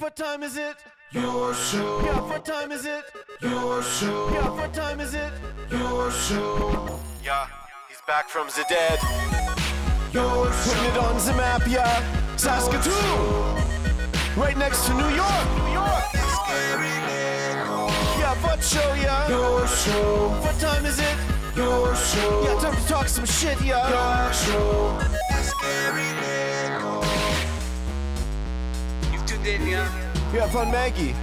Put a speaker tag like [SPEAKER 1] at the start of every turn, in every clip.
[SPEAKER 1] what time is it? Your show. Yeah, what time is it? Your show. Yeah, what time is it? Your show. Yeah, he's back from the dead. Your show. Putting it on the map, yeah. Saskatoon. Right next to New York. New York. Yeah, what show, yeah. Your show. What time is it? Your show. Yeah, time to talk some shit, yeah. Your show.
[SPEAKER 2] You've tuned in, yeah.
[SPEAKER 1] Yeah, fun Maggie.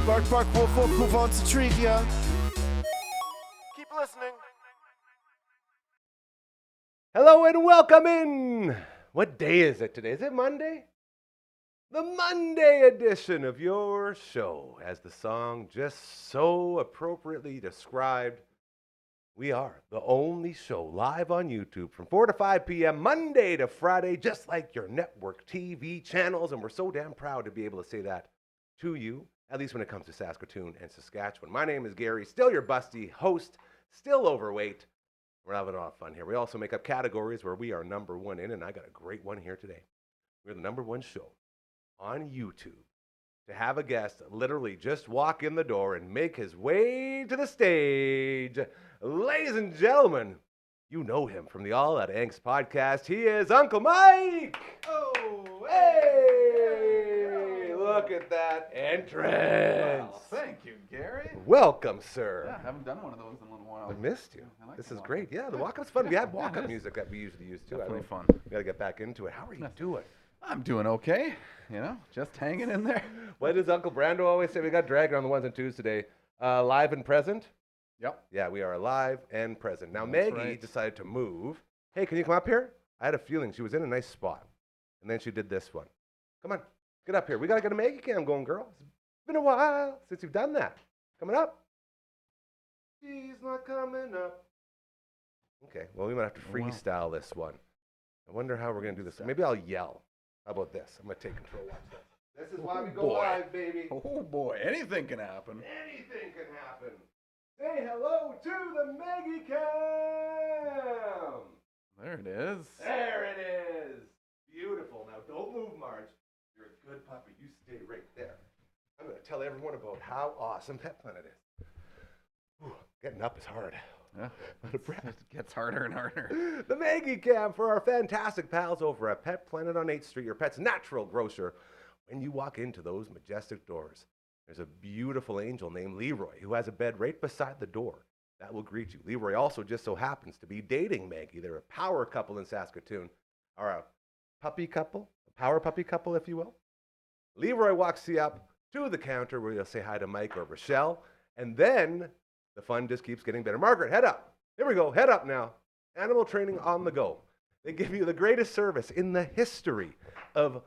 [SPEAKER 1] Bark, bark, wolf, wolf, who wants a treat, yeah? Keep listening.
[SPEAKER 3] Hello and welcome in. What day is it today? Is it Monday? The Monday edition of your show. As the song just so appropriately described, we are the only show live on YouTube from 4 to 5 p.m. Monday to Friday, just like your network TV channels. And we're so damn proud to be able to say that to you, at least when it comes to Saskatoon and Saskatchewan. My name is Gary, still your busty host, still overweight. We're having a lot of fun here. We also make up categories where we are number one in, and I got a great one here today. We're the number one show on YouTube to have a guest literally just walk in the door and make his way to the stage. Ladies and gentlemen, you know him from the All That Angst podcast. He is Uncle Mike.
[SPEAKER 4] Oh,
[SPEAKER 3] Hey, look at that entrance.
[SPEAKER 4] Well, thank you, Gary.
[SPEAKER 3] Welcome, sir.
[SPEAKER 4] Yeah, I haven't done one of those in a little while.
[SPEAKER 3] I missed you.
[SPEAKER 4] I like
[SPEAKER 3] This
[SPEAKER 4] the
[SPEAKER 3] is
[SPEAKER 4] walk-up.
[SPEAKER 3] great. Yeah, the walk-up's fun. We have
[SPEAKER 4] Yeah,
[SPEAKER 3] walk-up
[SPEAKER 4] it is.
[SPEAKER 3] music that we usually use too.
[SPEAKER 4] Definitely fun.
[SPEAKER 3] We got to get back into it. How are you doing?
[SPEAKER 4] I'm doing okay. You know, just hanging in there.
[SPEAKER 3] What does Uncle Brando always say? We got Dragon on the ones and twos today. Live and present.
[SPEAKER 4] Yep.
[SPEAKER 3] Yeah, we are alive and present. Now,
[SPEAKER 4] That's
[SPEAKER 3] Maggie
[SPEAKER 4] right.
[SPEAKER 3] decided to move. Hey, can you come up here? I had a feeling she was in a nice spot. And then she did this one. Come on, get up here. We got to get a Maggie cam going, girl. It's been a while since you've done that. Coming up? She's not coming up. Okay, well, we might have to
[SPEAKER 4] Oh, wow.
[SPEAKER 3] freestyle this one. I wonder how we're going to do this. Maybe I'll yell. How about this? I'm going to take control. Watch this. This is why we go
[SPEAKER 4] Boy.
[SPEAKER 3] live, baby.
[SPEAKER 4] Oh boy, anything can happen.
[SPEAKER 3] Anything can happen. Say hello to the Maggie Cam.
[SPEAKER 4] There it is.
[SPEAKER 3] There it is. Beautiful. Now, don't move, Marge. You're a good puppy. You stay right there. I'm going to tell everyone about how awesome Pet Planet is. Whew, getting up is hard.
[SPEAKER 4] Yeah.
[SPEAKER 3] Out of breath.
[SPEAKER 4] It gets harder and harder.
[SPEAKER 3] The Maggie Cam for our fantastic pals over at Pet Planet on 8th Street, your pet's natural grocer. When you walk into those majestic doors, there's a beautiful angel named Leroy who has a bed right beside the door that will greet you. Leroy also just so happens to be dating Maggie. They're a power couple in Saskatoon, or a puppy couple, a power puppy couple, if you will. Leroy walks you up to the counter where you'll say hi to Mike or Rochelle, and then the fun just keeps getting better. Margaret, head up. Here we go. Head up now. Animal training on the go. They give you the greatest service in the history of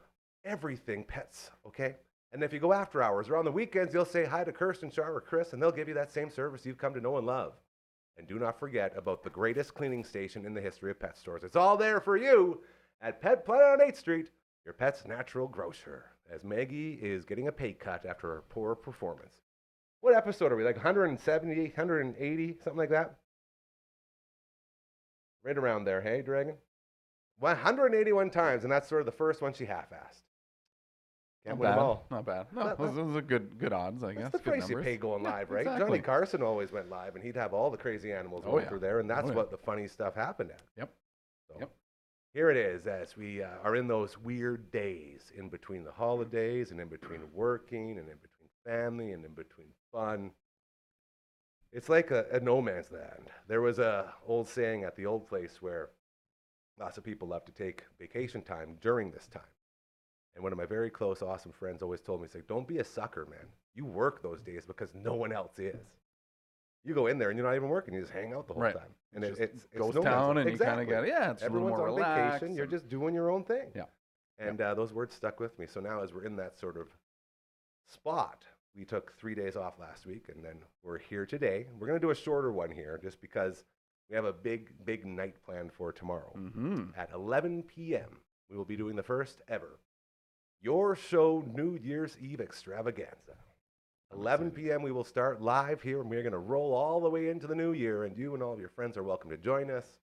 [SPEAKER 3] everything pets, okay? And if you go after hours or on the weekends, you'll say hi to Kirsten, Char, or Chris, and they'll give you that same service you've come to know and love. And do not forget about the greatest cleaning station in the history of pet stores. It's all there for you at Pet Planet on 8th Street, your pet's natural grocer, as Maggie is getting a pay cut after her poor performance. What episode are we, like 170, 180, something like that? Right around there, hey, Dragon? 181 times, and that's sort of the first one she half-assed. Can't win them all.
[SPEAKER 4] Not bad. No,
[SPEAKER 3] Not-
[SPEAKER 4] those are good odds, I guess.
[SPEAKER 3] That's the
[SPEAKER 4] Good
[SPEAKER 3] price you
[SPEAKER 4] numbers.
[SPEAKER 3] pay going live, right?
[SPEAKER 4] Exactly.
[SPEAKER 3] Johnny Carson always went live, and he'd have all the crazy animals
[SPEAKER 4] Oh,
[SPEAKER 3] going
[SPEAKER 4] yeah.
[SPEAKER 3] through there, and that's
[SPEAKER 4] Oh, yeah.
[SPEAKER 3] what the funny stuff happened at.
[SPEAKER 4] Yep.
[SPEAKER 3] So
[SPEAKER 4] Yep.
[SPEAKER 3] here it is, as we are in those weird days in between the holidays and in between working and in between family and in between fun. It's like a no man's land. There was a old saying at the old place where lots of people love to take vacation time during this time. And one of my very close, awesome friends always told me, he's like, don't be a sucker, man. You work those days because no one else is. You go in there and you're not even working. You just hang out the whole
[SPEAKER 4] Right.
[SPEAKER 3] time. And
[SPEAKER 4] It's
[SPEAKER 3] it's
[SPEAKER 4] ghost
[SPEAKER 3] no man's
[SPEAKER 4] town,
[SPEAKER 3] land.
[SPEAKER 4] and
[SPEAKER 3] Exactly.
[SPEAKER 4] you kind of get it's
[SPEAKER 3] Everyone's
[SPEAKER 4] a little
[SPEAKER 3] on
[SPEAKER 4] more relaxed.
[SPEAKER 3] vacation. You're
[SPEAKER 4] and-
[SPEAKER 3] just doing your own thing.
[SPEAKER 4] Yeah.
[SPEAKER 3] And those words stuck with me. So now as we're in that sort of spot, we took 3 days off last week, and then we're here today. We're going to do a shorter one here just because we have a big night planned for tomorrow.
[SPEAKER 4] Mhm.
[SPEAKER 3] At 11 p.m., we will be doing the first ever Your Show New Year's Eve extravaganza. 11 p.m. we will start live here, and we're going to roll all the way into the new year, and you and all of your friends are welcome to join us.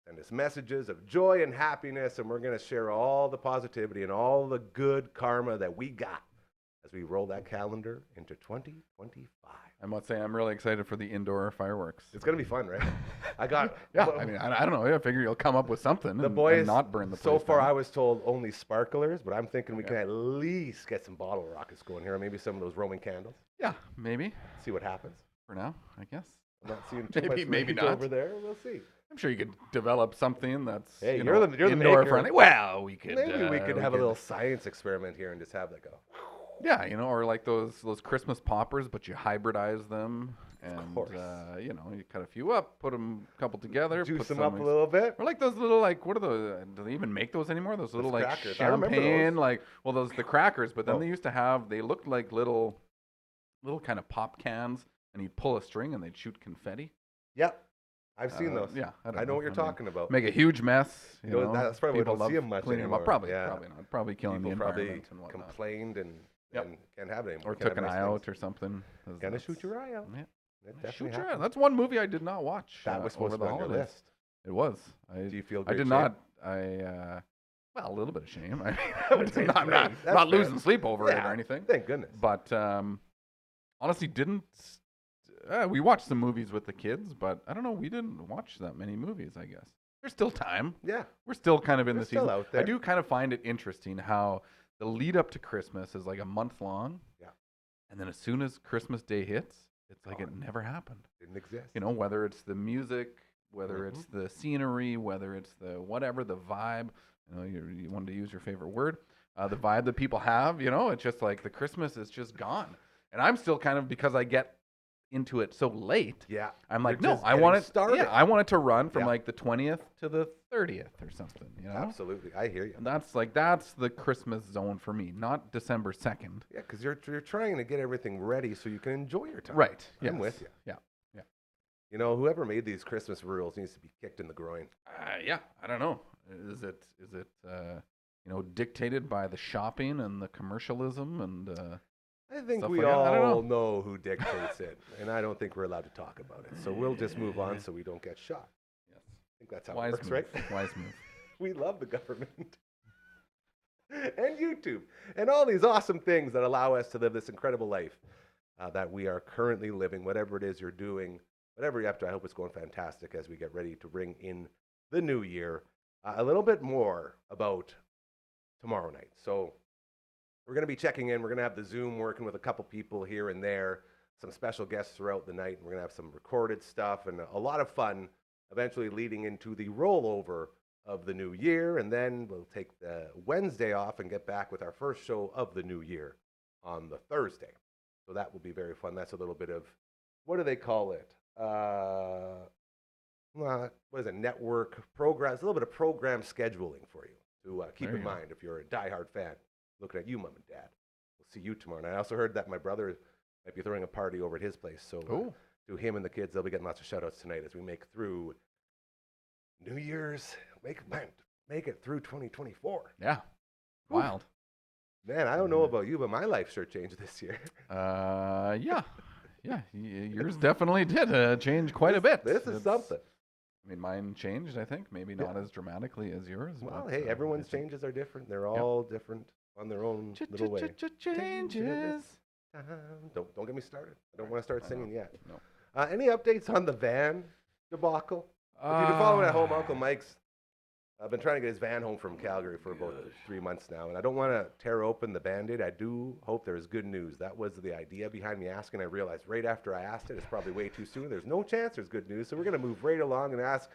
[SPEAKER 3] Send us messages of joy and happiness, and we're going to share all the positivity and all the good karma that we got as we roll that calendar into 2025.
[SPEAKER 4] I must say, I'm really excited for the indoor fireworks.
[SPEAKER 3] It's going to be fun, right? I got
[SPEAKER 4] Yeah, I mean, I don't know. I figure you'll come up with something
[SPEAKER 3] the
[SPEAKER 4] and
[SPEAKER 3] boys
[SPEAKER 4] not burn the place
[SPEAKER 3] so far
[SPEAKER 4] down.
[SPEAKER 3] I was told only sparklers, but I'm thinking we can at least get some bottle rockets going here, or maybe some of those Roman candles.
[SPEAKER 4] Yeah, maybe.
[SPEAKER 3] See what happens.
[SPEAKER 4] For now, I guess.
[SPEAKER 3] I'm not seeing too much
[SPEAKER 4] Maybe
[SPEAKER 3] rage
[SPEAKER 4] not.
[SPEAKER 3] over there. We'll see.
[SPEAKER 4] I'm sure you could develop something that's
[SPEAKER 3] Hey,
[SPEAKER 4] you
[SPEAKER 3] you're
[SPEAKER 4] know,
[SPEAKER 3] the
[SPEAKER 4] indoor
[SPEAKER 3] maker.
[SPEAKER 4] friendly. Well, we could
[SPEAKER 3] Maybe we could have a little science experiment here and just have like a.
[SPEAKER 4] Yeah, you know, or like those Christmas poppers, but you hybridize them, and
[SPEAKER 3] course.
[SPEAKER 4] you know, you cut a few up, put them a couple together,
[SPEAKER 3] Juice
[SPEAKER 4] put
[SPEAKER 3] them
[SPEAKER 4] some
[SPEAKER 3] up a little bit.
[SPEAKER 4] Or like those little like what are those? Do they even make those anymore? Those little like
[SPEAKER 3] crackers. I remember
[SPEAKER 4] champagne,
[SPEAKER 3] those.
[SPEAKER 4] like the crackers. But then
[SPEAKER 3] Oh.
[SPEAKER 4] they used to have. They looked like little kind of pop cans, and you'd pull a string and they'd shoot confetti.
[SPEAKER 3] Yep. I've seen those.
[SPEAKER 4] Yeah,
[SPEAKER 3] I know what you're talking about.
[SPEAKER 4] Make a huge mess. You
[SPEAKER 3] know,
[SPEAKER 4] know,
[SPEAKER 3] that's probably why we
[SPEAKER 4] people
[SPEAKER 3] don't
[SPEAKER 4] love
[SPEAKER 3] see 'em much
[SPEAKER 4] cleaning 'em
[SPEAKER 3] anymore.
[SPEAKER 4] up. Probably,
[SPEAKER 3] Yeah.
[SPEAKER 4] probably not. Probably killing
[SPEAKER 3] People
[SPEAKER 4] the
[SPEAKER 3] probably
[SPEAKER 4] environment and whatnot.
[SPEAKER 3] complained and can't have it anymore.
[SPEAKER 4] Or
[SPEAKER 3] Can't
[SPEAKER 4] took
[SPEAKER 3] have
[SPEAKER 4] an
[SPEAKER 3] nice
[SPEAKER 4] eye out
[SPEAKER 3] things.
[SPEAKER 4] or something.
[SPEAKER 3] Gotta shoot your eye out.
[SPEAKER 4] Yeah.
[SPEAKER 3] It definitely
[SPEAKER 4] Shoot your eye.
[SPEAKER 3] happens.
[SPEAKER 4] That's one movie I did not watch.
[SPEAKER 3] That was supposed
[SPEAKER 4] over
[SPEAKER 3] to be
[SPEAKER 4] the
[SPEAKER 3] on your
[SPEAKER 4] holidays.
[SPEAKER 3] list.
[SPEAKER 4] It was.
[SPEAKER 3] Do you feel
[SPEAKER 4] I
[SPEAKER 3] great
[SPEAKER 4] did
[SPEAKER 3] shape?
[SPEAKER 4] not. Well, a little bit of shame. I
[SPEAKER 3] would say
[SPEAKER 4] I'm not
[SPEAKER 3] that's fair.
[SPEAKER 4] losing sleep over it
[SPEAKER 3] Yeah,
[SPEAKER 4] or anything.
[SPEAKER 3] Thank goodness.
[SPEAKER 4] But honestly, didn't. We watched some movies with the kids, but I don't know. We didn't watch that many movies. I guess there's still time.
[SPEAKER 3] Yeah.
[SPEAKER 4] We're still kind of in
[SPEAKER 3] We're
[SPEAKER 4] the
[SPEAKER 3] still
[SPEAKER 4] season.
[SPEAKER 3] out there.
[SPEAKER 4] I do kind of find it interesting how the lead up to Christmas is like a month long.
[SPEAKER 3] Yeah.
[SPEAKER 4] And then as soon as Christmas Day hits, it's like it
[SPEAKER 3] Gone.
[SPEAKER 4] never happened.
[SPEAKER 3] Didn't exist.
[SPEAKER 4] You know, whether it's the music, whether it's the scenery, whether it's the whatever, the vibe. You know, you wanted to use your favorite word. The vibe that people have, you know, it's just like the Christmas is just gone. And I'm still kind of, because I get into it so late,
[SPEAKER 3] Yeah.
[SPEAKER 4] I'm
[SPEAKER 3] You're
[SPEAKER 4] like, no,
[SPEAKER 3] just
[SPEAKER 4] I
[SPEAKER 3] getting
[SPEAKER 4] want it.
[SPEAKER 3] started.
[SPEAKER 4] Yeah, I want it to run from
[SPEAKER 3] Yeah.
[SPEAKER 4] like the 20th to the 30th or something. You know,
[SPEAKER 3] Absolutely. I hear you.
[SPEAKER 4] and that's the Christmas zone for me, not December 2nd.
[SPEAKER 3] Yeah, because you're trying to get everything ready so you can enjoy your time.
[SPEAKER 4] Right.
[SPEAKER 3] I'm
[SPEAKER 4] yes.
[SPEAKER 3] with you.
[SPEAKER 4] Yeah.
[SPEAKER 3] You know, whoever made these Christmas rules needs to be kicked in the groin.
[SPEAKER 4] Yeah. I don't know. Is it you know, dictated by the shopping and the commercialism and
[SPEAKER 3] I think
[SPEAKER 4] Stuff
[SPEAKER 3] we
[SPEAKER 4] like that. I don't
[SPEAKER 3] all know who dictates it, and I don't think we're allowed to talk about it. So we'll just move on so we don't get shot.
[SPEAKER 4] yes.
[SPEAKER 3] I think that's how
[SPEAKER 4] Wise
[SPEAKER 3] it works,
[SPEAKER 4] move.
[SPEAKER 3] right?
[SPEAKER 4] Wise move.
[SPEAKER 3] We love the government and YouTube and all these awesome things that allow us to live this incredible life that we are currently living. Whatever it is you're doing, whatever you're up to, I hope it's going fantastic as we get ready to bring in the new year. A little bit more about tomorrow night. So we're going to be checking in. We're going to have the Zoom working with a couple people here and there, some special guests throughout the night. We're going to have some recorded stuff and a lot of fun eventually leading into the rollover of the new year. And then we'll take the Wednesday off and get back with our first show of the new year on the Thursday. So that will be very fun. That's a little bit of, what do they call it? What is it? Network programs. A little bit of program scheduling for you to keep in mind if you're a diehard fan. Looking at you, Mom and Dad. We'll see you tomorrow night. I also heard that my brother might be throwing a party over at his place. So to him and the kids, they'll be getting lots of shout-outs tonight as we make through New Year's. Make it through 2024.
[SPEAKER 4] Yeah. Wild.
[SPEAKER 3] Man, I don't know about you, but my life sure changed this year.
[SPEAKER 4] Yeah. Yeah. Yours definitely did change quite a bit.
[SPEAKER 3] This is something.
[SPEAKER 4] I mean, mine changed, I think. Maybe not as dramatically as yours.
[SPEAKER 3] Well,
[SPEAKER 4] but,
[SPEAKER 3] hey, everyone's
[SPEAKER 4] I think
[SPEAKER 3] changes are different. They're all different on their own little way.
[SPEAKER 4] Changes.
[SPEAKER 3] Don't get me started. I don't want to start singing yet.
[SPEAKER 4] No.
[SPEAKER 3] Any updates on the van debacle? If you've been following at home, Uncle Mike's I've been trying to get his van home from Calgary for about 3 months now, and I don't want to tear open the Band-Aid. I do hope there's good news. That was the idea behind me asking. I realized right after I asked it, it's probably way too soon. There's no chance there's good news, so we're going to move right along and ask,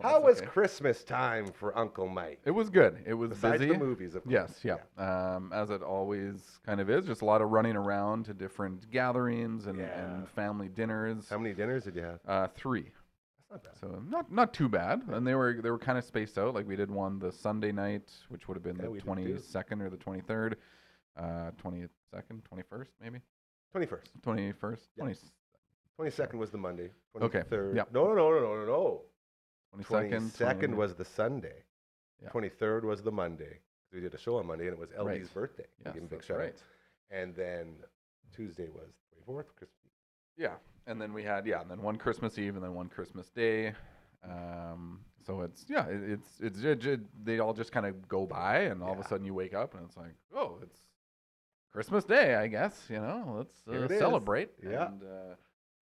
[SPEAKER 3] how was Christmas time for Uncle Mike?
[SPEAKER 4] It was good. It was
[SPEAKER 3] Besides
[SPEAKER 4] busy.
[SPEAKER 3] the movies, of course.
[SPEAKER 4] Yes, yeah. As it always kind of is, just a lot of running around to different gatherings and family dinners.
[SPEAKER 3] How many dinners did you have?
[SPEAKER 4] 3.
[SPEAKER 3] That's not bad.
[SPEAKER 4] So not too bad, and they were kind of spaced out. Like we did one the Sunday night, which would have been the 22nd or the 23rd, 22nd, 21st maybe.
[SPEAKER 3] 21st.
[SPEAKER 4] 21st.
[SPEAKER 3] Yeah. 22nd was the Monday. 23rd.
[SPEAKER 4] Okay. Yep.
[SPEAKER 3] No.
[SPEAKER 4] 22nd
[SPEAKER 3] was the Sunday.
[SPEAKER 4] Yeah.
[SPEAKER 3] 23rd was the Monday. We did a show on Monday, and it was LD's birthday.
[SPEAKER 4] Yes,
[SPEAKER 3] Give him a big
[SPEAKER 4] that's
[SPEAKER 3] shout
[SPEAKER 4] right.
[SPEAKER 3] out. And then Tuesday was 24th, Christmas.
[SPEAKER 4] Yeah, and then we had and then one Christmas Eve and then one Christmas Day. So it's they all just kind of go by, and all of a sudden you wake up and it's like, oh, it's Christmas Day, I guess, let's
[SPEAKER 3] Here it is.
[SPEAKER 4] celebrate.
[SPEAKER 3] Yeah.
[SPEAKER 4] And,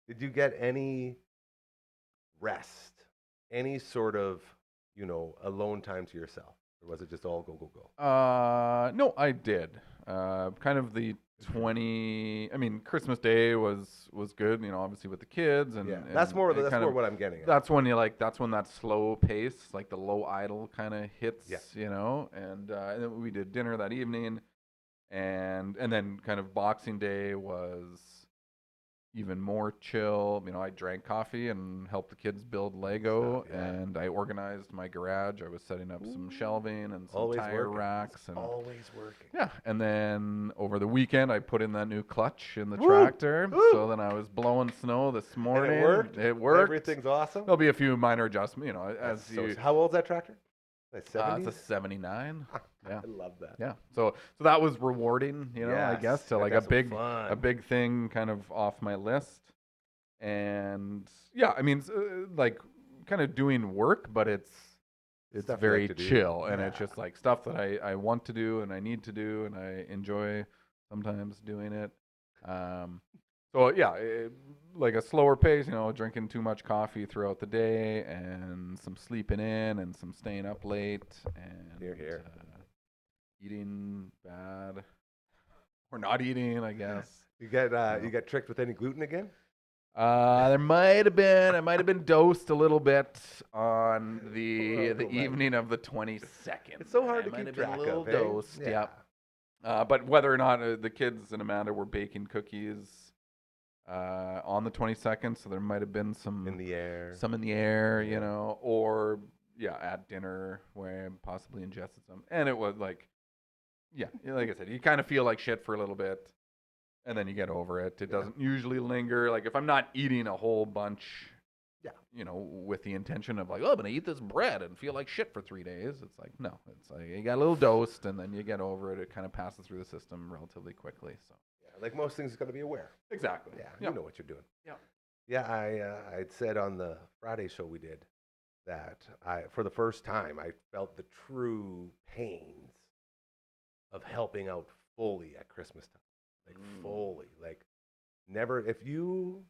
[SPEAKER 3] Did you get any rest? Any sort of, alone time to yourself? Or was it just all go, go, go?
[SPEAKER 4] no, I did. Kind of the Christmas Day was good, obviously with the kids and
[SPEAKER 3] that's more
[SPEAKER 4] and kind of
[SPEAKER 3] what I'm getting at.
[SPEAKER 4] that's when that's when that slow pace, like the low idle kind of hits, and then we did dinner that evening, and then kind of Boxing Day was even more chill. I drank coffee and helped the kids build Lego, and I organized my garage. I was setting up some shelving and some tire racks. And
[SPEAKER 3] always working.
[SPEAKER 4] Yeah, and then over the weekend, I put in that new clutch in the tractor. So then I was blowing snow this morning.
[SPEAKER 3] And it worked? Everything's awesome?
[SPEAKER 4] There'll be a few minor adjustments,
[SPEAKER 3] How old's that tractor? Like 70s?
[SPEAKER 4] It's a 79. Yeah.
[SPEAKER 3] I love that.
[SPEAKER 4] Yeah. So that was rewarding, I guess, to like a big thing kind of off my list. And yeah, like kind of doing work, but it's very chill, and it's just like stuff that I want to do and I need to do and I enjoy sometimes doing it. So yeah, like a slower pace, drinking too much coffee throughout the day and some sleeping in and some staying up late and eating bad or not eating, I guess.
[SPEAKER 3] You get tricked with any gluten again?
[SPEAKER 4] I might have been dosed a little bit on the evening of the 22nd.
[SPEAKER 3] It's so hard to keep track of. A little dosed,
[SPEAKER 4] yeah. But whether or not the kids and Amanda were baking cookies on the 22nd, so there might have been some in the air, or at dinner where I possibly ingested some, and it was like I said, you kind of feel like shit for a little bit, and then you get over it. It doesn't usually linger. Like if I'm not eating a whole bunch, with the intention of like, oh, I'm gonna eat this bread and feel like shit for 3 days. It's like no, it's like you got a little dosed, and then you get over it. It kind of passes through the system relatively quickly. So.
[SPEAKER 3] Like most things, you got to be aware.
[SPEAKER 4] Exactly.
[SPEAKER 3] Yeah, you know what you're doing. Yeah. Yeah, I'd said on the Friday show we did that for the first time, I felt the true pains of helping out fully at Christmas time. Like fully. Like never, if you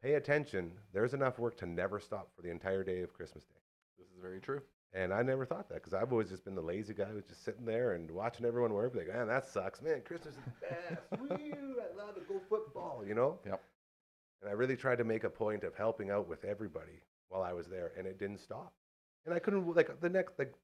[SPEAKER 3] pay attention, there's enough work to never stop for the entire day of Christmas Day.
[SPEAKER 4] This is very true.
[SPEAKER 3] And I never thought that because I've always just been the lazy guy who's just sitting there and watching everyone work. Like, man, that sucks. Man, Christmas is the best. Woo, I love to go football,
[SPEAKER 4] Yep.
[SPEAKER 3] And I really tried to make a point of helping out with everybody while I was there, and it didn't stop. And I couldn't,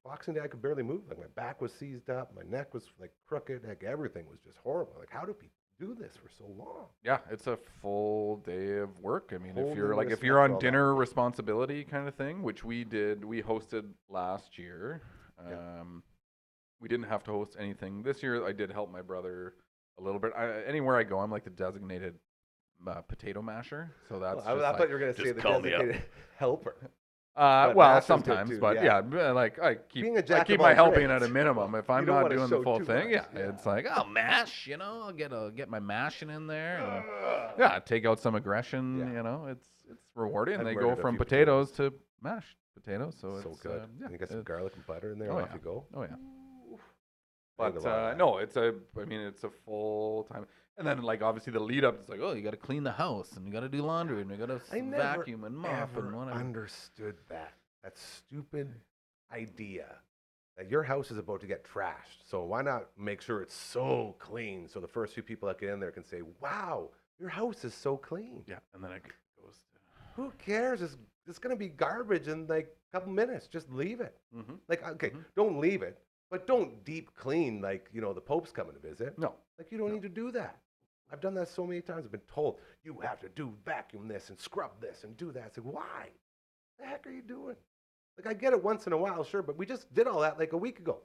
[SPEAKER 3] Boxing Day, I could barely move. Like, my back was seized up. My neck was, crooked. Like, everything was just horrible. Like, how do people do this for so long?
[SPEAKER 4] Yeah, it's a full day of work. If you're on dinner responsibility kind of thing, which we hosted last year. We didn't have to host anything this year. I did help my brother a little bit. Anywhere I go, I'm like the designated potato masher. So that's.
[SPEAKER 3] I thought you were going to say the designated helper.
[SPEAKER 4] Sometimes, but I keep my helping at a minimum. If I'm not doing the full thing, it's like, oh, mash, I'll get my mashing in there, and, take out some aggression. It's rewarding. They go from potatoes to mashed potatoes, so it's
[SPEAKER 3] good. And you got some garlic and butter in there, and off you go.
[SPEAKER 4] Oh yeah. But no, it's a full time. And then, obviously, the lead up is like, oh, you got to clean the house, and you got to do laundry, and you got to vacuum and mop and whatever.
[SPEAKER 3] I understood that stupid idea that your house is about to get trashed. So why not make sure it's so clean so the first few people that get in there can say, wow, your house is so clean.
[SPEAKER 4] Yeah, and then it goes to...
[SPEAKER 3] Who cares? It's going to be garbage in, a couple minutes. Just leave it. Mm-hmm. Don't leave it. But don't deep clean the Pope's coming to visit.
[SPEAKER 4] No.
[SPEAKER 3] You don't need to do that. I've done that so many times. I've been told, you have to vacuum this and scrub this and do that. It's like, why? The heck are you doing? I get it once in a while, sure, but we just did all that a week ago.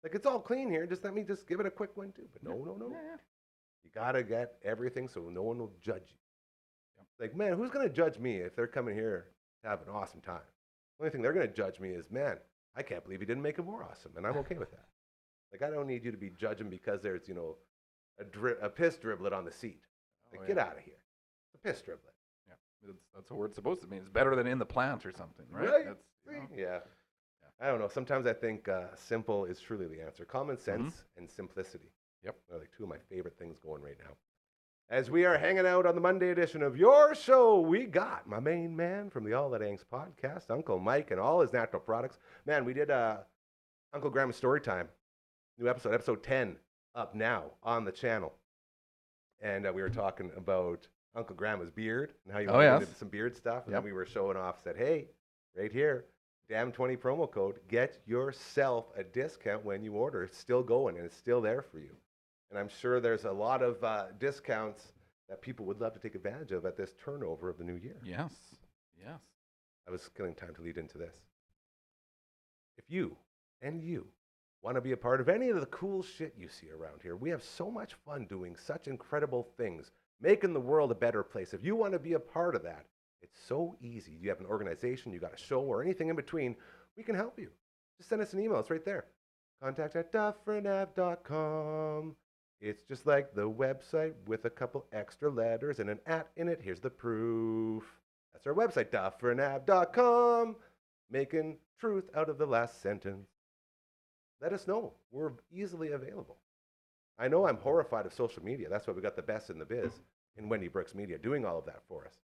[SPEAKER 3] It's all clean here. Just let me just give it a quick one too. But no.
[SPEAKER 4] Yeah.
[SPEAKER 3] You got to get everything so no one will judge you. Yep. Man, who's going to judge me if they're coming here to have an awesome time? The only thing they're going to judge me is, man, I can't believe he didn't make it more awesome, and I'm okay with that. I don't need you to be judging because there's, a piss driblet on the seat. Get out of here. A piss driblet.
[SPEAKER 4] Yeah, that's what it's supposed to mean. It's better than in the plant or something, right?
[SPEAKER 3] Yeah. I don't know. Sometimes I think simple is truly the answer. Common sense and simplicity.
[SPEAKER 4] Yep.
[SPEAKER 3] They're like two of my favorite things going right now. As we are hanging out on the Monday edition of your show, we got my main man from the All That Angst podcast, Uncle Mike, and all his natural products. Man, we did Uncle Grandma's Storytime, new episode 10, up now on the channel. And we were talking about Uncle Grandma's beard and how you want to get into some beard stuff. And then we were showing off, said, hey, right here, DAM20 promo code, get yourself a discount when you order. It's still going, and it's still there for you. And I'm sure there's a lot of discounts that people would love to take advantage of at this turnover of the new year.
[SPEAKER 4] Yes. Yes.
[SPEAKER 3] I was killing time to lead into this. If you want to be a part of any of the cool shit you see around here, we have so much fun doing such incredible things, making the world a better place. If you want to be a part of that, it's so easy. You have an organization, you got a show, or anything in between, we can help you. Just send us an email. It's right there. contact@dufferinav.com. It's just like the website with a couple extra letters and an @ in it. Here's the proof. That's our website, dufferinav.com. Making truth out of the last sentence. Let us know. We're easily available. I know I'm horrified of social media. That's why we got the best in the biz in Wendy Brooks Media doing all of that for us.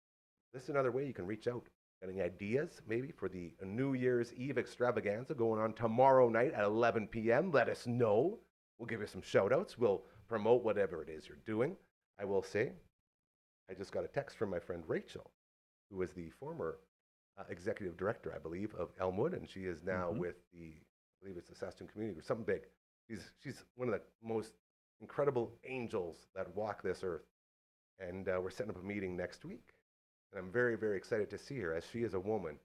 [SPEAKER 3] This is another way you can reach out. Got any ideas maybe for the New Year's Eve extravaganza going on tomorrow night at 11 p.m.? Let us know. We'll give you some shout outs. We'll promote whatever it is you're doing. I will say, I just got a text from my friend Rachel, who was the former executive director, I believe, of Elmwood, and she is now with the, I believe it's the Saskatoon community or something big. She's one of the most incredible angels that walk this earth. And we're setting up a meeting next week. And I'm very, very excited to see her, as she is a woman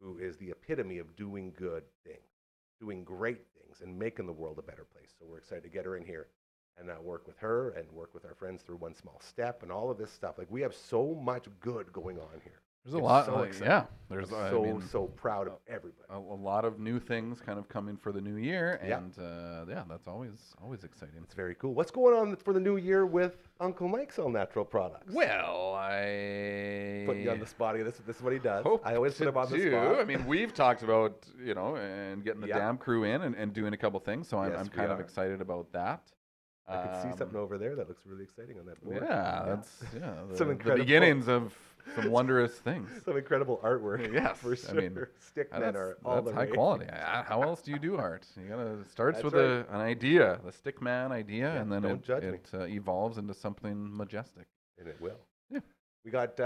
[SPEAKER 3] who is the epitome of doing good things, doing great things, and making the world a better place. So we're excited to get her in here and work with her and work with our friends through One Small Step and all of this stuff. Like, we have so much good going on here.
[SPEAKER 4] There's a lot.
[SPEAKER 3] So exciting.
[SPEAKER 4] Yeah. There's
[SPEAKER 3] so proud of everybody.
[SPEAKER 4] A lot of new things kind of coming for the new year, and that's always exciting.
[SPEAKER 3] It's very cool. What's going on for the new year with Uncle Mike's All Natural Products?
[SPEAKER 4] Well, I
[SPEAKER 3] put you on the spot here. This is what he does.
[SPEAKER 4] Hope
[SPEAKER 3] I always put him on the spot.
[SPEAKER 4] I mean, we've talked about and getting the DAM crew in and doing a couple things. So I'm kind of excited about that.
[SPEAKER 3] I can see something over there that looks really exciting on that board.
[SPEAKER 4] Yeah, that's
[SPEAKER 3] some
[SPEAKER 4] the beginnings of some wondrous things.
[SPEAKER 3] Some incredible artwork.
[SPEAKER 4] Yes,
[SPEAKER 3] for sure.
[SPEAKER 4] I mean,
[SPEAKER 3] stickmen are all the
[SPEAKER 4] high
[SPEAKER 3] rage.
[SPEAKER 4] quality. How else do you do art? You gotta starts with an idea, the stickman idea, and then it evolves into something majestic.
[SPEAKER 3] And it will.
[SPEAKER 4] Yeah.
[SPEAKER 3] We got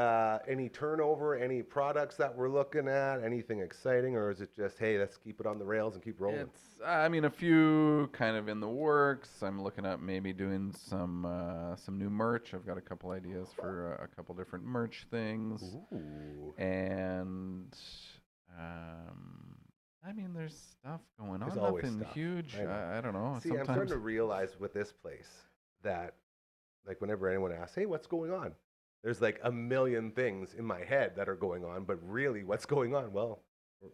[SPEAKER 3] any turnover, any products that we're looking at, anything exciting, or is it just, hey, let's keep it on the rails and keep rolling?
[SPEAKER 4] I mean, a few kind of in the works. I'm looking at maybe doing some new merch. I've got a couple ideas for a couple different merch things.
[SPEAKER 3] Ooh.
[SPEAKER 4] And I mean, there's stuff going on.
[SPEAKER 3] There's always
[SPEAKER 4] Nothing
[SPEAKER 3] stuff.
[SPEAKER 4] Huge. I don't know.
[SPEAKER 3] See, I'm starting to realize with this place that, like, whenever anyone asks, hey, what's going on? There's like a million things in my head that are going on, but really what's going on? Well,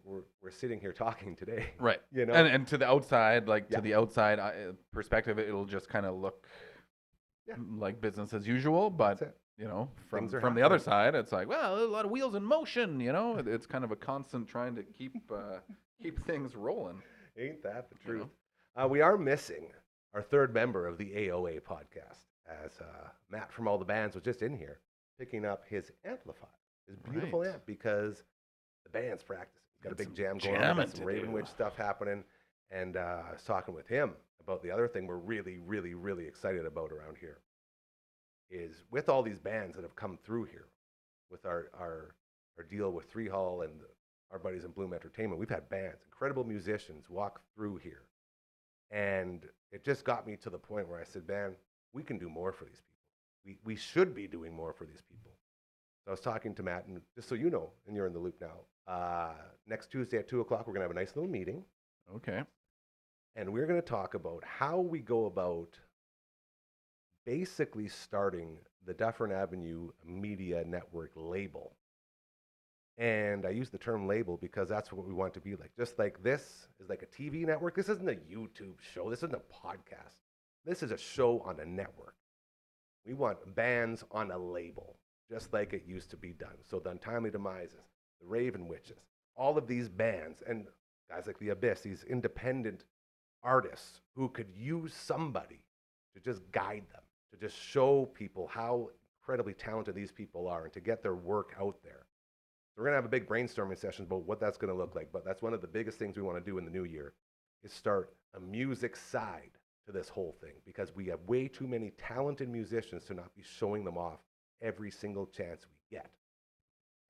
[SPEAKER 3] we're sitting here talking today.
[SPEAKER 4] Right.
[SPEAKER 3] You know?
[SPEAKER 4] And to the outside, to the outside perspective, it'll just kind of look like business as usual. But, from the other side, it's like, well, a lot of wheels in motion, It's kind of a constant trying to keep things rolling.
[SPEAKER 3] Ain't that the truth? We are missing our third member of the AOA podcast, as Matt from All the Bands was just in here, picking up his amplifier, his beautiful amp, because the band's practicing. He's got a big jam going on, got some Raven Witch stuff happening, and I was talking with him about the other thing we're really, really, really excited about around here is with all these bands that have come through here, with our deal with Three Hall and our buddies in Bloom Entertainment, we've had bands, incredible musicians walk through here, and it just got me to the point where I said, man, we can do more for these people. We should be doing more for these people. So I was talking to Matt, and just so you know, and you're in the loop now, next Tuesday at 2 o'clock, we're going to have a nice little meeting.
[SPEAKER 4] Okay.
[SPEAKER 3] And we're going to talk about how we go about basically starting the Dufferin Avenue Media Network label. And I use the term label because that's what we want to be like. Just like this is like a TV network. This isn't a YouTube show. This isn't a podcast. This is a show on a network. We want bands on a label, just like it used to be done. So the Untimely Demises, the Raven Witches, all of these bands, and guys like the Abyss, these independent artists who could use somebody to just guide them, to just show people how incredibly talented these people are and to get their work out there. So we're going to have a big brainstorming session about what that's going to look like. But that's one of the biggest things we want to do in the new year is start a music side to this whole thing, because we have way too many talented musicians to not be showing them off every single chance we get.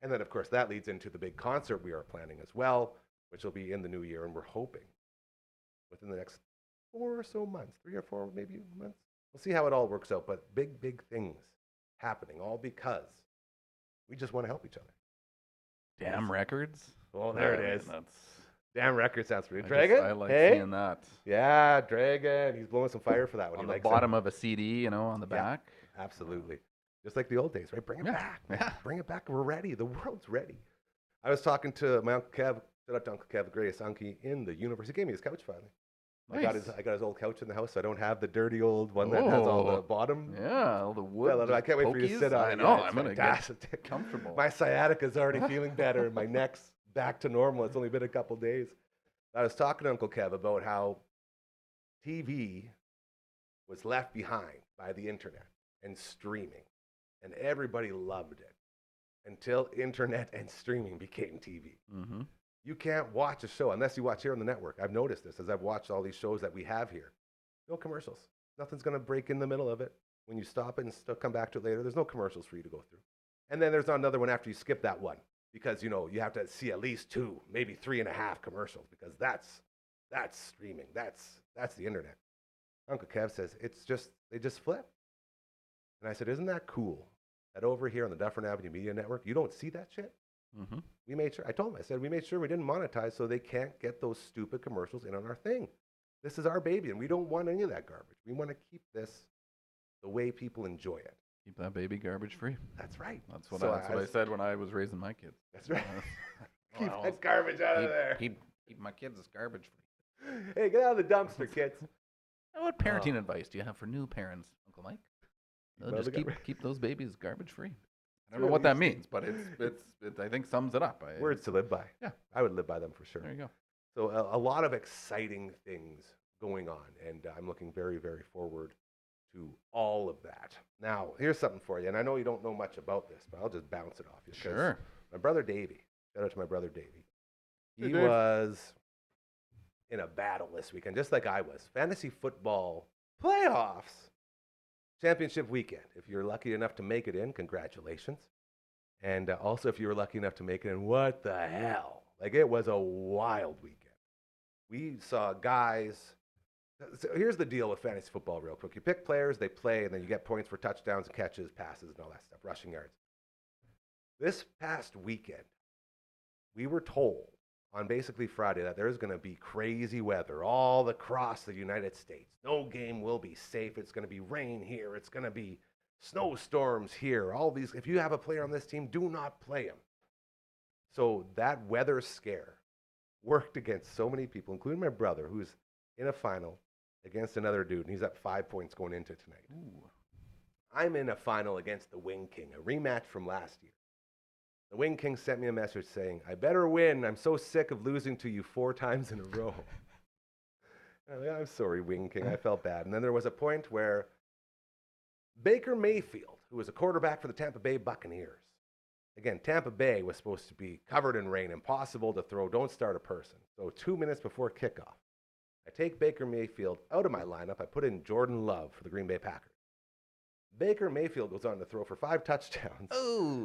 [SPEAKER 3] And then, of course, that leads into the big concert we are planning as well, which will be in the new year. And we're hoping within the next 4 or so months, 3 or 4 maybe months. We'll see how it all works out. But big, big things happening, all because we just want to help each other.
[SPEAKER 4] Damn Records.
[SPEAKER 3] Oh, there it is.
[SPEAKER 4] That's
[SPEAKER 3] Damn Record sounds pretty. Dragon?
[SPEAKER 4] I like
[SPEAKER 3] hey?
[SPEAKER 4] seeing that.
[SPEAKER 3] Yeah, Dragon. He's blowing some fire for that one.
[SPEAKER 4] On
[SPEAKER 3] He
[SPEAKER 4] the
[SPEAKER 3] likes
[SPEAKER 4] bottom of a CD, on the back.
[SPEAKER 3] Absolutely. Just like the old days, right? Bring it back.
[SPEAKER 4] Yeah.
[SPEAKER 3] Bring it back. We're ready. The world's ready. I was talking to my Uncle Kev. Shout out to Uncle Kev, the greatest uncle in the universe. He gave me his couch finally.
[SPEAKER 4] Nice.
[SPEAKER 3] I got his old couch in the house, so I don't have the dirty old one that has all the bottom.
[SPEAKER 4] Yeah, all the wood.
[SPEAKER 3] I can't wait for you to sit on it.
[SPEAKER 4] I know.
[SPEAKER 3] Yeah,
[SPEAKER 4] I'm going to get comfortable.
[SPEAKER 3] My sciatica's already feeling better. My neck's back to normal. It's only been a couple days. I was talking to Uncle Kev about how TV was left behind by the internet and streaming, and everybody loved it until internet and streaming became TV.
[SPEAKER 4] Mm-hmm.
[SPEAKER 3] You can't watch a show unless you watch here on the network. I've noticed this as I've watched all these shows that we have here. No commercials. Nothing's going to break in the middle of it. When you stop it and still come back to it later, there's no commercials for you to go through. And then there's another one after you skip that one, because you have to see at least 2, maybe 3.5 commercials, because that's streaming. That's the internet. Uncle Kev says they just flip. And I said, isn't that cool that over here on the Dufferin Avenue Media Network, you don't see that shit?
[SPEAKER 4] Mm-hmm.
[SPEAKER 3] We made sure, I told him, I said, we made sure we didn't monetize so they can't get those stupid commercials in on our thing. This is our baby, and we don't want any of that garbage. We want to keep this the way people enjoy it.
[SPEAKER 4] Keep that baby garbage free.
[SPEAKER 3] That's right.
[SPEAKER 4] That's what I said when I was raising my kids.
[SPEAKER 3] That's right. Keep that garbage out of there.
[SPEAKER 4] Keep my kids as garbage free.
[SPEAKER 3] Hey, get out of the dumpster, kids.
[SPEAKER 4] What parenting advice do you have for new parents, Uncle Mike? Just keep those babies garbage free. I don't know what that means, but it I think sums it up.
[SPEAKER 3] Words to live by.
[SPEAKER 4] Yeah.
[SPEAKER 3] I would live by them for sure.
[SPEAKER 4] There you go.
[SPEAKER 3] So a lot of exciting things going on, and I'm looking very, very forward to all of that. Now, here's something for you, and I know you don't know much about this, but I'll just bounce it off you.
[SPEAKER 4] Sure.
[SPEAKER 3] My brother Davey, shout out to my brother Davey. He
[SPEAKER 4] Hey, Dave.
[SPEAKER 3] was in a battle this weekend, just like I was. Fantasy football playoffs. Championship weekend. If you're lucky enough to make it in, congratulations. And also, if you were lucky enough to make it in, what the hell? Like, it was a wild weekend. We saw guys. So here's the deal with fantasy football, real quick. You pick players, they play, and then you get points for touchdowns and catches, passes, and all that stuff, rushing yards. This past weekend, we were told on basically Friday that there's going to be crazy weather all across the United States. No game will be safe. It's going to be rain here. It's going to be snowstorms here. All these. If you have a player on this team, do not play him. So that weather scare worked against so many people, including my brother, who's in a final against another dude, and he's at 5 points going into tonight.
[SPEAKER 4] Ooh.
[SPEAKER 3] I'm in a final against the Wing King, a rematch from last year. The Wing King sent me a message saying, I better win. I'm so sick of losing to you 4 times in a row. I'm sorry, Wing King. I felt bad. And then there was a point where Baker Mayfield, who was a quarterback for the Tampa Bay Buccaneers, again, Tampa Bay was supposed to be covered in rain, impossible to throw, don't start a person. So 2 minutes before kickoff, I take Baker Mayfield out of my lineup. I put in Jordan Love for the Green Bay Packers. Baker Mayfield goes on to throw for 5 touchdowns,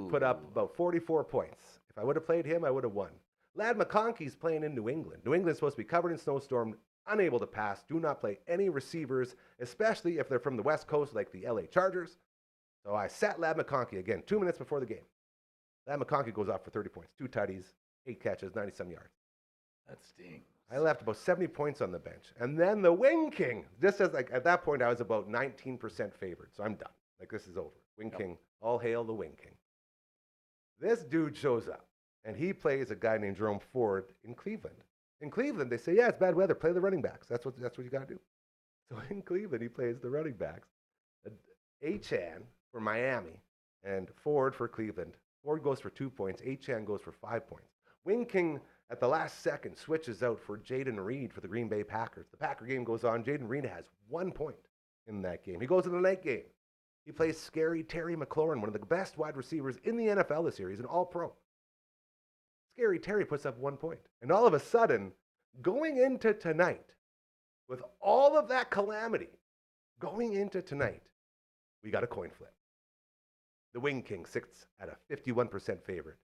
[SPEAKER 3] put up about 44 points. If I would have played him, I would have won. Lad McConkey's playing in New England. New England's supposed to be covered in snowstorm, unable to pass, do not play any receivers, especially if they're from the West Coast like the LA Chargers. So I sat Lad McConkey again 2 minutes before the game. Lad McConkey goes off for 30 points, 2 tutties, 8 catches, 97 yards.
[SPEAKER 4] That stings.
[SPEAKER 3] I left about 70 points on the bench. And then the Wing King, just as like at that point, I was about 19% favored. So I'm done. Like, this is over. Wing King, all hail the Wing King. This dude shows up, and he plays a guy named Jerome Ford in Cleveland. In Cleveland, they say, yeah, it's bad weather. Play the running backs. That's what you got to do. So in Cleveland, he plays the running backs. Achan for Miami and Ford for Cleveland. Ford goes for 2 points. Achan goes for 5 points. Wing King, at the last second, switches out for Jaden Reed for the Green Bay Packers. The Packer game goes on. Jaden Reed has 1 point. in that game. He goes to the night game. He plays Scary Terry McLaurin, one of the best wide receivers in the NFL this year. He's an all-pro. Scary Terry puts up 1 point. And all of a sudden, going into tonight, with all of that calamity, going into tonight, we got a coin flip. The Wing King sits at a 51% favorite.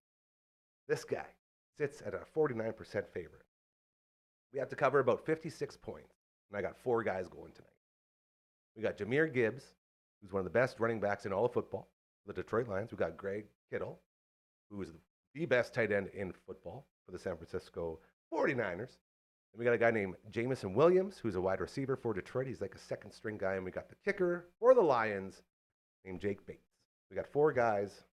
[SPEAKER 3] This guy sits at a 49% favorite. We have to cover about 56 points, and I got 4 guys going tonight. We got Jahmyr Gibbs, who's one of the best running backs in all of football, the Detroit Lions. We got Greg Kittle, who is the best tight end in football for the San Francisco 49ers. And we got a guy named Jamison Williams, who's a wide receiver for Detroit. He's like a second string guy. And we got the kicker for the Lions named Jake Bates. We got 4 guys.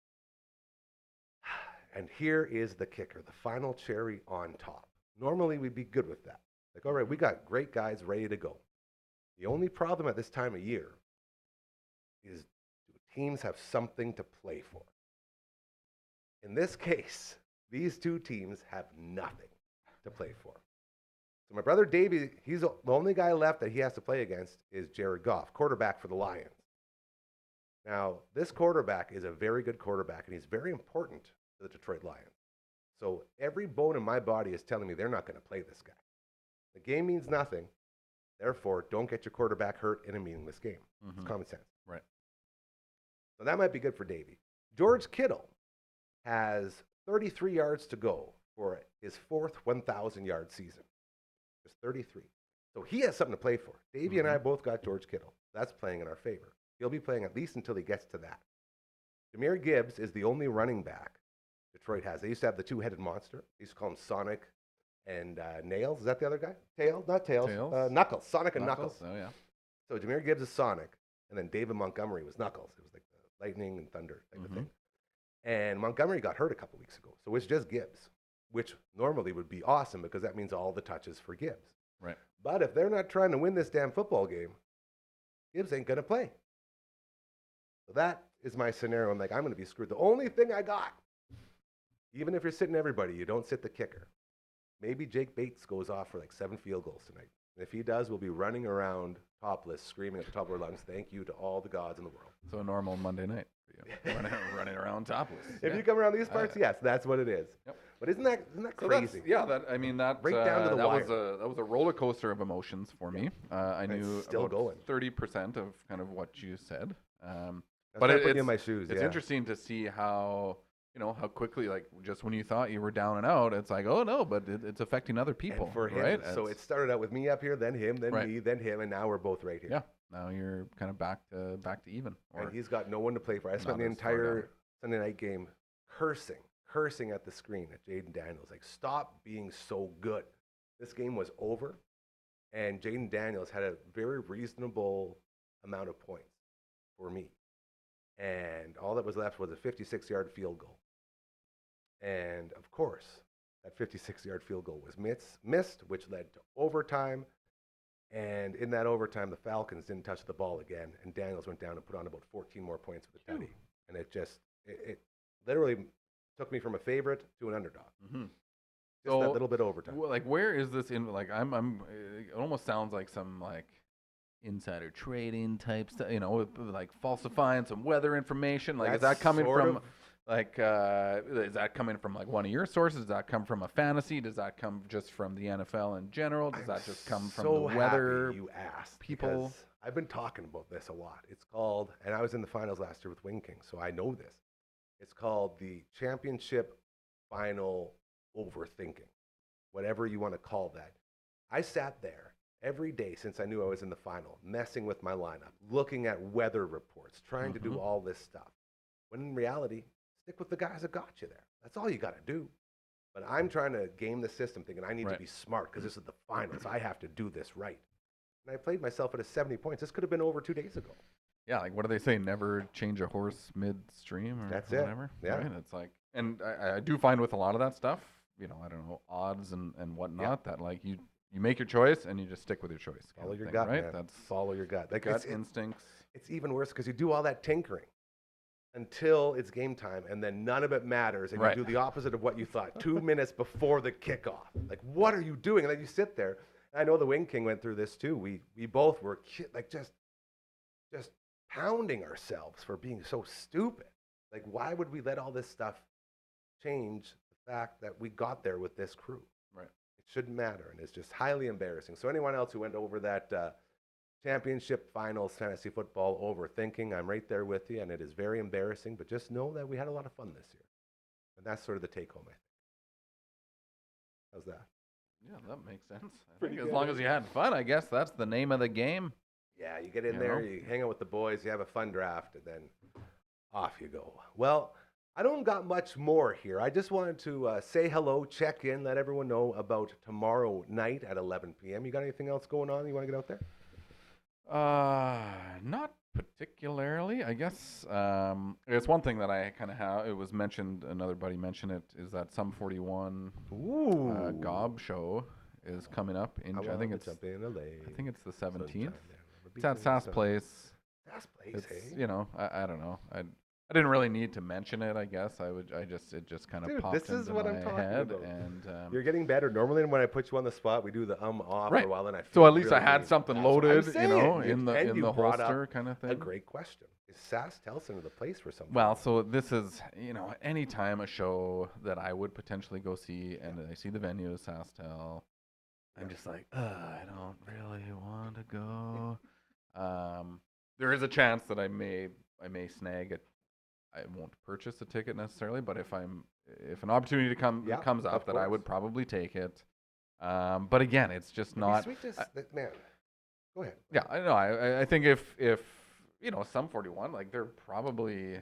[SPEAKER 3] And here is the kicker, the final cherry on top. Normally, we'd be good with that. Like, all right, we got great guys ready to go. The only problem at this time of year is do teams have something to play for? In this case, these 2 teams have nothing to play for. So my brother Davey, he's the only guy left that he has to play against is Jared Goff, quarterback for the Lions. Now, this quarterback is a very good quarterback, and he's very important to the Detroit Lions. So every bone in my body is telling me they're not going to play this guy. The game means nothing. Therefore, don't get your quarterback hurt in a meaningless game. It's common sense.
[SPEAKER 4] Right.
[SPEAKER 3] So that might be good for Davey. George Kittle has 33 yards to go for his 4th 1,000-yard season. Just 33. So he has something to play for. Davey and I both got George Kittle. That's playing in our favor. He'll be playing at least until he gets to that. Jahmyr Gibbs is the only running back Detroit has. They used to have the 2-headed monster. They used to call him Sonic and Nails. Is that the other guy? Tails? Not Tails. Knuckles. Sonic and Knuckles.
[SPEAKER 4] Oh, yeah.
[SPEAKER 3] So Jahmyr Gibbs is Sonic, and then David Montgomery was Knuckles. It was like the lightning and thunder type of thing. And Montgomery got hurt a couple weeks ago, so it's just Gibbs, which normally would be awesome because that means all the touches for Gibbs.
[SPEAKER 4] Right.
[SPEAKER 3] But if they're not trying to win this damn football game, Gibbs ain't going to play. So that is my scenario. I'm like, I'm going to be screwed. The only thing I got, even if you're sitting everybody, you don't sit the kicker. Maybe Jake Bates goes off for like 7 field goals tonight. And if he does, we'll be running around topless, screaming at the top of our lungs, thank you to all the gods in the world.
[SPEAKER 4] So a normal Monday night for you, running around topless.
[SPEAKER 3] If you come around these parts, yes, that's what it is.
[SPEAKER 4] Yep.
[SPEAKER 3] But isn't that crazy?
[SPEAKER 4] That
[SPEAKER 3] Right down to the wire.
[SPEAKER 4] that was a roller coaster of emotions for me. I knew
[SPEAKER 3] still
[SPEAKER 4] about
[SPEAKER 3] going.
[SPEAKER 4] 30% of kind of what you said.
[SPEAKER 3] But it's in my shoes.
[SPEAKER 4] It's interesting to see how how quickly, like, just when you thought you were down and out, it's like, oh no, but it's affecting other people.
[SPEAKER 3] And for him,
[SPEAKER 4] right?
[SPEAKER 3] So it started out with me up here, then him, then me, then him, and now we're both right here.
[SPEAKER 4] Yeah. Now you're kind of back to even.
[SPEAKER 3] And he's got no one to play for. I spent the entire Sunday night game cursing at the screen at Jaden Daniels. Like, stop being so good. This game was over, and Jaden Daniels had a very reasonable amount of points for me. And all that was left was a 56-yard field goal. And, of course, that 56-yard field goal was missed, which led to overtime. And in that overtime, the Falcons didn't touch the ball again, and Daniels went down and put on about 14 more points with the tutty. And it literally took me from a favorite to an underdog. Just that little bit of overtime.
[SPEAKER 4] Like, where is this in? Like, it almost sounds like some, like, insider trading type stuff, like falsifying some weather information. Like, is that coming from, like, is that coming from, like, one of your sources? Does that come from a fantasy? Does that come just from the NFL in general? Does that just come from the weather?
[SPEAKER 3] You asked
[SPEAKER 4] people.
[SPEAKER 3] I've been talking about this a lot. It's called, and I was in the finals last year with Wing King, so I know this. It's called the championship final overthinking, whatever you want to call that. I sat there every day since I knew I was in the final, messing with my lineup, looking at weather reports, trying to do all this stuff. When in reality, stick with the guys that got you there. That's all you got to do. But I'm trying to game the system, thinking I need to be smart because this is the finals. I have to do this right. And I played myself at a 70 points. This could have been over 2 days ago.
[SPEAKER 4] Yeah, like, what do they say? Never change a horse midstream or
[SPEAKER 3] That's
[SPEAKER 4] whatever.
[SPEAKER 3] Yeah.
[SPEAKER 4] Right? It's like, and I do find with a lot of that stuff, I don't know, odds and whatnot, that, like, you make your choice and you just stick with your choice.
[SPEAKER 3] Follow your gut,
[SPEAKER 4] right?
[SPEAKER 3] man.
[SPEAKER 4] That's
[SPEAKER 3] follow your gut. Like,
[SPEAKER 4] gut instincts.
[SPEAKER 3] It's even worse because you do all that tinkering until it's game time, and then none of it matters, and you do the opposite of what you thought 2 minutes before the kickoff. Like, what are you doing? And then you sit there. And I know the Wing King went through this too. We both were like just just pounding ourselves for being so stupid. Like, why would we let all this stuff change the fact that we got there with this crew?
[SPEAKER 4] Right.
[SPEAKER 3] It shouldn't matter, and it's just highly embarrassing. So anyone else who went over that championship finals fantasy football overthinking, I'm right there with you, and it is very embarrassing, but just know that we had a lot of fun this year. And that's sort of the take home, I think. How's that?
[SPEAKER 4] Yeah, that makes sense. I
[SPEAKER 3] Pretty
[SPEAKER 4] think
[SPEAKER 3] good,
[SPEAKER 4] as long
[SPEAKER 3] eh?
[SPEAKER 4] as you had fun, I guess that's the name of the game.
[SPEAKER 3] Yeah, you get in
[SPEAKER 4] You
[SPEAKER 3] there,
[SPEAKER 4] know?
[SPEAKER 3] you hang out with the boys, you have a fun draft, and then off you go. Well, I don't got much more here. I just wanted to say hello, check in, let everyone know about tomorrow night at 11 p.m. You got anything else going on you want to get out there?
[SPEAKER 4] Not particularly. I guess it's one thing that I kind of have. It was mentioned. Another buddy mentioned it. Is that Sum 41
[SPEAKER 3] Ooh.
[SPEAKER 4] Gob show is coming up in? I think it's
[SPEAKER 3] jump in a lake.
[SPEAKER 4] I think it's the 17th.
[SPEAKER 3] Sunshine,
[SPEAKER 4] It's at Sass Place.
[SPEAKER 3] Sass Place,
[SPEAKER 4] It's
[SPEAKER 3] hey?
[SPEAKER 4] I don't know. I didn't really need to mention it. I guess it just kind of
[SPEAKER 3] Dude,
[SPEAKER 4] popped
[SPEAKER 3] this is
[SPEAKER 4] into
[SPEAKER 3] what
[SPEAKER 4] my
[SPEAKER 3] I'm talking
[SPEAKER 4] head,
[SPEAKER 3] about.
[SPEAKER 4] and
[SPEAKER 3] You're getting better. Normally, when I put you on the spot, we do the off
[SPEAKER 4] Right.
[SPEAKER 3] for a while, then I feel
[SPEAKER 4] so at least I
[SPEAKER 3] really-
[SPEAKER 4] had something
[SPEAKER 3] That's what I'm
[SPEAKER 4] loaded,
[SPEAKER 3] saying.
[SPEAKER 4] in
[SPEAKER 3] And
[SPEAKER 4] the
[SPEAKER 3] you brought up
[SPEAKER 4] holster kind of thing.
[SPEAKER 3] A great question. Is Sass Telson the place for something?
[SPEAKER 4] Well, so this is, anytime a show that I would potentially go see, and I see the venue is Sastel, I'm just like, I don't really want to go. There is a chance that I may snag it. I won't purchase a ticket necessarily, but if an opportunity comes
[SPEAKER 3] of
[SPEAKER 4] up, that I
[SPEAKER 3] course.
[SPEAKER 4] would probably take it. But again, it's just
[SPEAKER 3] It'd be
[SPEAKER 4] not.
[SPEAKER 3] sweet man. Go ahead.
[SPEAKER 4] Yeah, I know. I think if Sum 41, like they're probably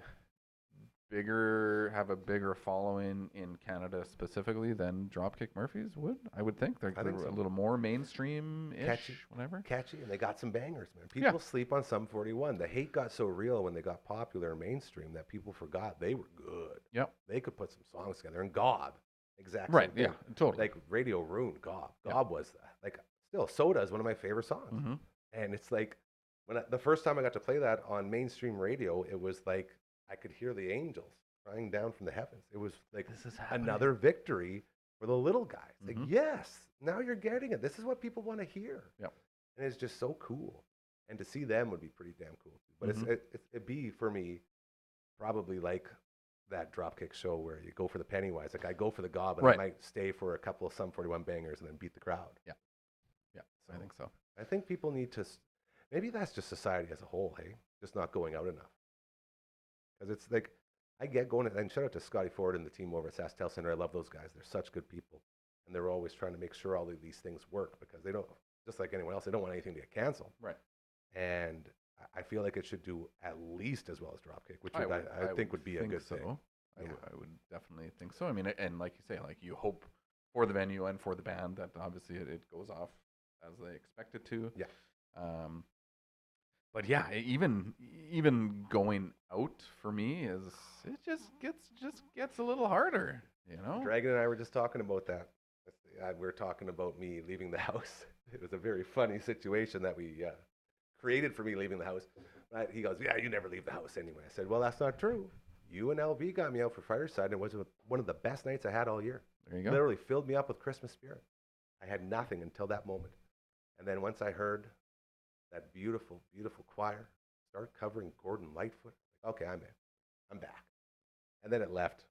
[SPEAKER 4] have a bigger following in Canada specifically than Dropkick Murphys would. I would think they're,
[SPEAKER 3] I think so.
[SPEAKER 4] a little more mainstream-ish,
[SPEAKER 3] Catchy.
[SPEAKER 4] whatever.
[SPEAKER 3] Catchy, and they got some bangers, man. People sleep on Sum 41. The hate got so real when they got popular and mainstream that people forgot they were good.
[SPEAKER 4] Yep.
[SPEAKER 3] They could put some songs together. And Gob, exactly.
[SPEAKER 4] Right. Yeah. Totally.
[SPEAKER 3] Like Radio ruined Gob. Gob was like still Soda is one of my favorite songs.
[SPEAKER 4] Mm-hmm.
[SPEAKER 3] And it's like the first time I got to play that on mainstream radio, it was like I could hear the angels crying down from the heavens. It was like
[SPEAKER 4] This is happening.
[SPEAKER 3] another victory for the little guys. Like,
[SPEAKER 4] Mhm.
[SPEAKER 3] yes, now you're getting it. This is what people want to hear.
[SPEAKER 4] Yep.
[SPEAKER 3] And it's just so cool. And to see them would be pretty damn cool too. But
[SPEAKER 4] Mhm.
[SPEAKER 3] it'd be for me probably like that Dropkick show where you go for the Pennywise. Like I go for the Gob and
[SPEAKER 4] Right.
[SPEAKER 3] I might stay for a couple of Sum 41 bangers and then beat the crowd.
[SPEAKER 4] Yeah. I think so.
[SPEAKER 3] I think people need to, maybe that's just society as a whole, hey? Just not going out enough. Because it's like, I get going, and shout out to Scotty Ford and the team over at Sass Tel Center. I love those guys. They're such good people. And they're always trying to make sure all of these things work because they don't, just like anyone else, they don't want anything to get canceled.
[SPEAKER 4] Right.
[SPEAKER 3] And I feel like it should do at least as well as Dropkick, which I think would be a good
[SPEAKER 4] so.
[SPEAKER 3] thing.
[SPEAKER 4] I would definitely think so. I mean, and like you say, like you hope for the venue and for the band that obviously it goes off as they expect it to.
[SPEAKER 3] Yeah.
[SPEAKER 4] But yeah, even going out for me it just gets a little harder, you know.
[SPEAKER 3] Dragon and I were just talking about that. We were talking about me leaving the house. It was a very funny situation that we created for me leaving the house. Right? He goes, "Yeah, you never leave the house anyway." I said, "Well, that's not true. You and LV got me out for Fireside, and it was one of the best nights I had all year.
[SPEAKER 4] There you go.
[SPEAKER 3] Literally filled me up with Christmas spirit. I had nothing until that moment. And then once I heard that beautiful, beautiful choir start covering Gordon Lightfoot, okay, I'm in. I'm back. And then it left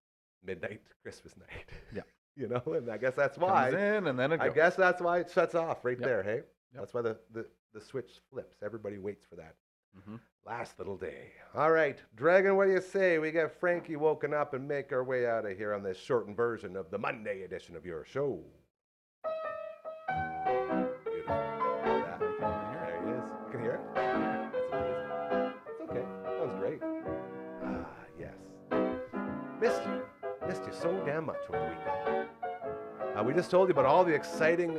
[SPEAKER 3] midnight Christmas night.
[SPEAKER 4] Yeah.
[SPEAKER 3] You know, and I guess that's why.
[SPEAKER 4] Comes in and then it goes.
[SPEAKER 3] I guess that's why it shuts off right
[SPEAKER 4] Yep.
[SPEAKER 3] there, hey?
[SPEAKER 4] Yep.
[SPEAKER 3] That's why the switch flips. Everybody waits for that
[SPEAKER 4] Mhm.
[SPEAKER 3] last little day. All right, Dragon, what do you say? We get Frankie woken up and make our way out of here on this shortened version of the Monday edition of your show. Beautiful. There he is. You can hear it? That's amazing. It's okay. Sounds great. Ah, yes. Missed you so damn much over the weekend. We just told you about all the exciting,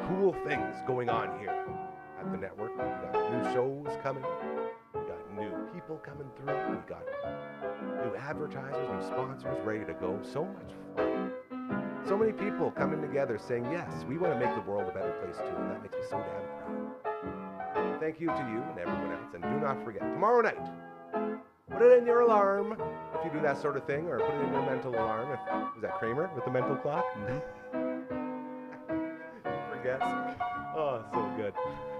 [SPEAKER 3] cool things going on here at the network. We got new shows coming. We got new people coming through. We got new advertisers, new sponsors ready to go. So much fun. So many people coming together saying, yes, we want to make the world a better place too. And that makes me so damn proud. Thank you to you and everyone else. And do not forget, tomorrow night, put it in your alarm if you do that sort of thing, or put it in your mental alarm. Is that Kramer with the mental clock?
[SPEAKER 4] Mhm.
[SPEAKER 3] Forgets. Oh, so good.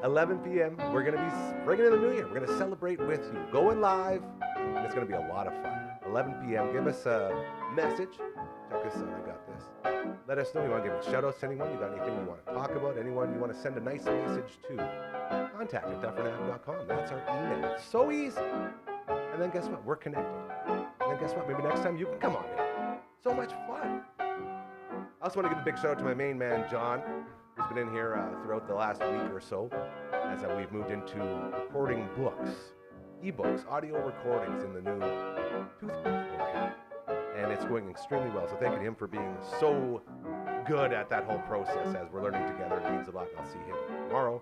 [SPEAKER 3] 11 p.m. We're going to be bringing in the new year. We're going to celebrate with you. Going live, and it's going to be a lot of fun. 11 p.m. Give us a message. Check us out. I got this. Let us know. You want to give a shout out to anyone? You got anything you want to talk about? Anyone you want to send a nice message to? Contact at dufferinave.com. That's our email. It's so easy. And then guess what? We're connected. And then guess what? Maybe next time you can come on in. So much fun. I also want to give a big shout out to my main man, John, who's been in here throughout the last week or so as we've moved into recording books, ebooks, audio recordings in the new toothbrush program. And it's going extremely well. So thanking him for being so good at that whole process as we're learning together. It means a lot. I'll see him tomorrow,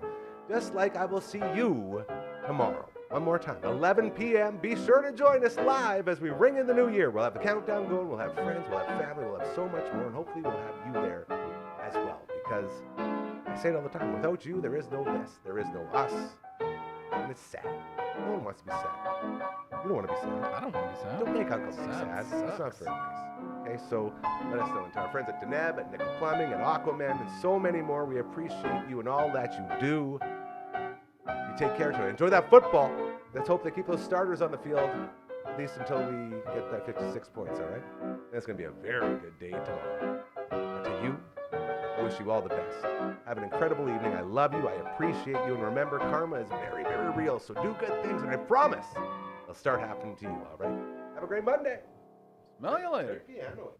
[SPEAKER 3] just like I will see you tomorrow. One more time, 11 p.m. Be sure to join us live as we ring in the new year. We'll have the countdown going. We'll have friends. We'll have family. We'll have so much more. And hopefully we'll have you there as well. Because I say it all the time. Without you, there is no this. There is no us. And it's sad. No one wants to be sad. You don't want to be sad.
[SPEAKER 4] I don't want to be sad.
[SPEAKER 3] Don't make Uncle be sad.
[SPEAKER 4] Sad
[SPEAKER 3] That's not
[SPEAKER 4] sucks.
[SPEAKER 3] very nice. Okay, so let us know. And to our friends at Deneb, at Nickel Plumbing, at Aquaman, and so many more, we appreciate you and all that you do. You take care tonight. Enjoy that football. Let's hope they keep those starters on the field, at least until we get that 56 points, all right? It's going to be a very good day tomorrow. And to you, I wish you all the best. Have an incredible evening. I love you. I appreciate you. And remember, karma is very, very real. So do good things, and I promise they'll start happening to you, all right? Have a great Monday.
[SPEAKER 4] Smell you later.
[SPEAKER 3] Piano.